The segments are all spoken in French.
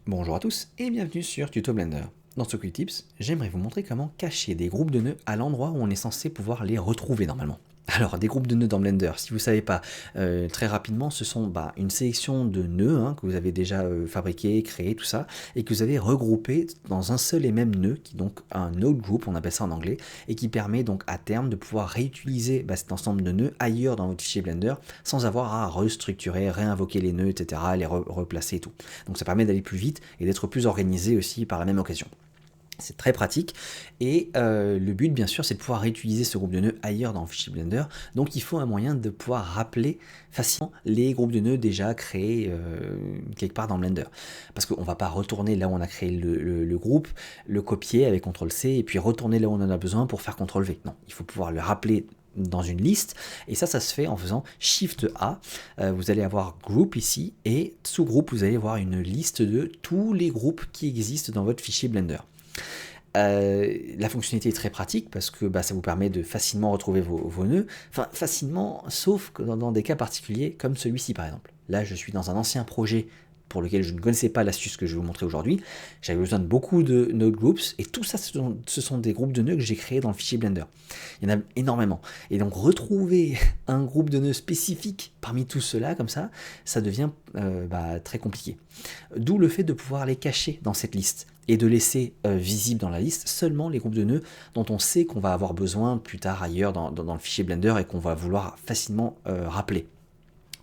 Bonjour à tous et bienvenue sur Tuto Blender. Dans ce Quick Tips, j'aimerais vous montrer comment cacher des groupes de nœuds à l'endroit où on est censé pouvoir les retrouver normalement. Alors, des groupes de nœuds dans Blender, si vous ne savez pas, très rapidement, ce sont une sélection de nœuds que vous avez déjà fabriqués, créés, tout ça, et que vous avez regroupés dans un seul et même nœud, qui est donc un node group, on appelle ça en anglais, et qui permet donc à terme de pouvoir réutiliser cet ensemble de nœuds ailleurs dans votre fichier Blender, sans avoir à restructurer, réinvoquer les nœuds, etc., les replacer et tout. Donc ça permet d'aller plus vite et d'être plus organisé aussi par la même occasion. C'est très pratique et le but bien sûr c'est de pouvoir réutiliser ce groupe de nœuds ailleurs dans le fichier Blender, donc il faut un moyen de pouvoir rappeler facilement les groupes de nœuds déjà créés quelque part dans Blender, parce qu'on ne va pas retourner là où on a créé le groupe, le copier avec CTRL-C et puis retourner là où on en a besoin pour faire CTRL-V. Non, il faut pouvoir le rappeler dans une liste, et ça se fait en faisant Shift A. Vous allez avoir groupe ici, et sous groupe vous allez avoir une liste de tous les groupes qui existent dans votre fichier Blender. La fonctionnalité est très pratique parce que ça vous permet de facilement retrouver vos nœuds, enfin facilement, sauf que dans des cas particuliers comme celui-ci par exemple. Là je suis dans un ancien projet pour lequel je ne connaissais pas l'astuce que je vais vous montrer aujourd'hui. J'avais besoin de beaucoup de node groups, et tout ça ce sont des groupes de nœuds que j'ai créés dans le fichier Blender. Il y en a énormément, et donc retrouver un groupe de nœuds spécifique parmi tout cela comme ça devient très compliqué. D'où le fait de pouvoir les cacher dans cette liste et de laisser visible dans la liste seulement les groupes de nœuds dont on sait qu'on va avoir besoin plus tard ailleurs dans le fichier Blender et qu'on va vouloir facilement rappeler.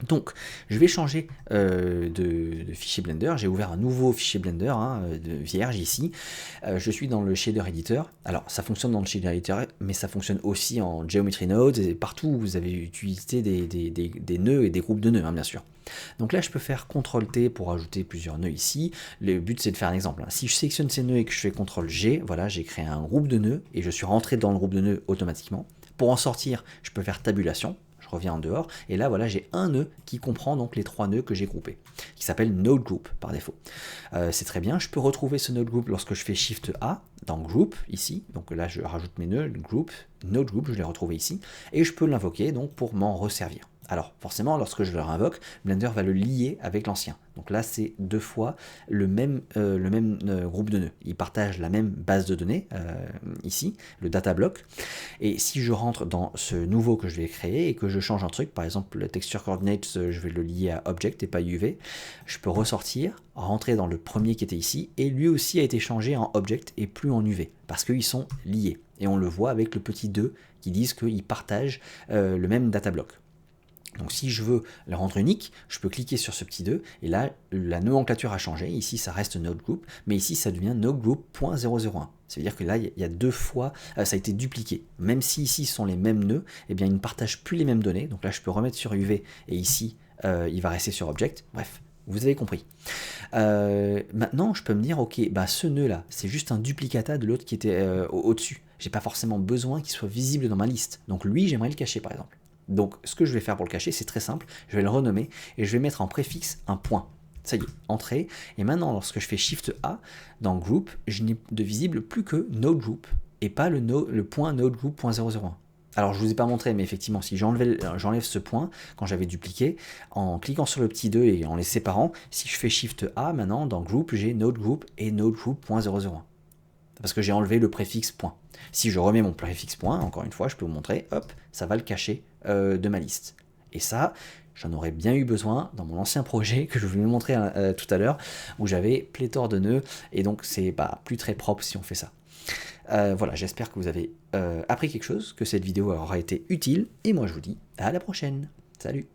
Donc, je vais changer de fichier Blender. J'ai ouvert un nouveau fichier Blender de vierge ici. Je suis dans le Shader Editor. Alors, ça fonctionne dans le Shader Editor, mais ça fonctionne aussi en Geometry Nodes et partout où vous avez utilisé des nœuds et des groupes de nœuds, bien sûr. Donc là, je peux faire CTRL-T pour ajouter plusieurs nœuds ici. Le but, c'est de faire un exemple. Si je sélectionne ces nœuds et que je fais CTRL-G, voilà, j'ai créé un groupe de nœuds et je suis rentré dans le groupe de nœuds automatiquement. Pour en sortir, je peux faire tabulation. Je reviens en dehors, et là voilà, j'ai un nœud qui comprend donc les trois nœuds que j'ai groupés, qui s'appelle node group par défaut. C'est très bien, je peux retrouver ce node group lorsque je fais Shift A dans group ici, donc là je rajoute mes nœuds, node group, je l'ai retrouvé ici, et je peux l'invoquer donc pour m'en resservir. Alors forcément, lorsque je le réinvoque, Blender va le lier avec l'ancien. Donc là, c'est deux fois le même groupe de nœuds. Ils partagent la même base de données, ici, le data block. Et si je rentre dans ce nouveau que je vais créer et que je change un truc, par exemple le texture coordinates, je vais le lier à object et pas UV, je peux ressortir, rentrer dans le premier qui était ici, et lui aussi a été changé en object et plus en UV, parce qu'ils sont liés. Et on le voit avec le petit 2 qui disent qu'ils partagent le même data block. Donc si je veux le rendre unique, je peux cliquer sur ce petit 2, et là, la nomenclature a changé. Ici, ça reste node group, mais ici, ça devient nodegroup.001. Ça veut dire que là, il y a deux fois, ça a été dupliqué. Même si ici, ce sont les mêmes nœuds, eh bien, ils ne partagent plus les mêmes données. Donc là, je peux remettre sur UV, et ici, il va rester sur Object. Bref, vous avez compris. Maintenant, je peux me dire, ok, ce nœud-là, c'est juste un duplicata de l'autre qui était au-dessus. J'ai pas forcément besoin qu'il soit visible dans ma liste. Donc lui, j'aimerais le cacher, par exemple. Donc ce que je vais faire pour le cacher, c'est très simple, je vais le renommer et je vais mettre en préfixe un point. Ça y est, entrée. Et maintenant, lorsque je fais Shift A dans Group, je n'ai de visible plus que Node Group et pas le point nodegroup.001. Alors je ne vous ai pas montré, mais effectivement, si j'enlève ce point, quand j'avais dupliqué, en cliquant sur le petit 2 et en les séparant, si je fais Shift A maintenant, dans Group, j'ai Node Group et nodegroup.001. Parce que j'ai enlevé le préfixe point. Si je remets mon préfixe point, encore une fois, je peux vous montrer, hop, ça va le cacher de ma liste. Et ça, j'en aurais bien eu besoin dans mon ancien projet que je vous ai montré tout à l'heure, où j'avais pléthore de nœuds, et donc c'est plus très propre si on fait ça. Voilà, j'espère que vous avez appris quelque chose, que cette vidéo aura été utile, et moi je vous dis à la prochaine. Salut!